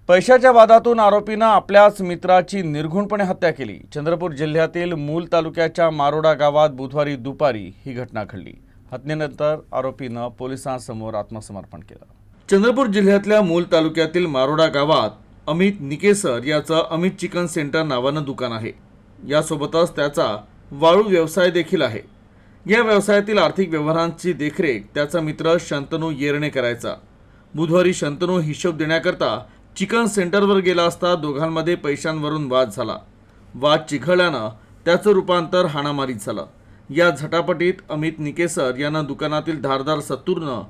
पैशाच्या वादातून आरोपीनं आपल्याच मित्राची निर्घृणपणे हत्या केली। चंद्रपूर जिल्ह्यातील मूल तालुक्याच्या मारोडा गावात बुधवारी दुपारी ही घटना घडली। हत्येनंतर आरोपीनं पोलिसांसमोर आत्मसमर्पण केलं। चंद्रपूर जिल्ह्यातल्या मूल तालुक्यातील मारोडा गावात अमित निकेसर याचं अमित चिकन सेंटर नावानं दुकान आहे। यासोबतच त्याचा वाळू व्यवसाय देखील आहे। या व्यवसायातील आर्थिक व्यवहारांची देखरेख त्याचा मित्र शंतनू येरणे करायचा। बुधवारी शंतनू हिशोब देण्याकरता चिकन सेंटरवर गेला असता दोघांमध्ये पैशांवरून वाद झाला। वाद चिघळल्यानं त्याचं रूपांतर हाणामारीत झालं। या झटापटीत अमित निकेसर यानं दुकानातील धारदार सत्तूरनं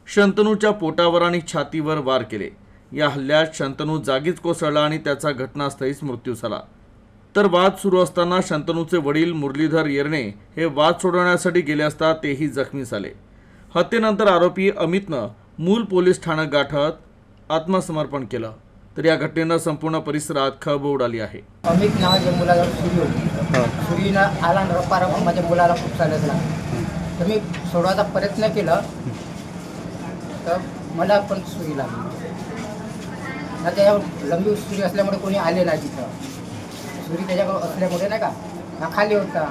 शंतनूच्या पोटावर आणि छातीवर वार केले। या हल्ल्यात शंतनू जागीच कोसळला आणि त्याचा घटनास्थळीच मृत्यू झाला। तर वाद सुरू असताना शंतनूचे वडील मुरलीधर येरणे हे वाद सोडवण्यासाठी गेले असता तेही जखमी झाले। हत्येनंतर आरोपी अमितनं मूल पोलीस ठाणं गाठत आत्मसमर्पण केलं। तर या घटनेनं संपूर्ण परिसरात खळबळ उडाली आहे। अमित नावाच्या मुलाला सुरी होती। सुरीनं आला आणि रप्पा माझ्या मुलाला खूप चालत तर मी सोडवायचा प्रयत्न केला तर मला पण सुरी लागली। त्या लंबी सुरी असल्यामुळे कोणी आले नाही तिथं। सुरी त्याच्याकडे असल्यामुळे नाही का खाली होता।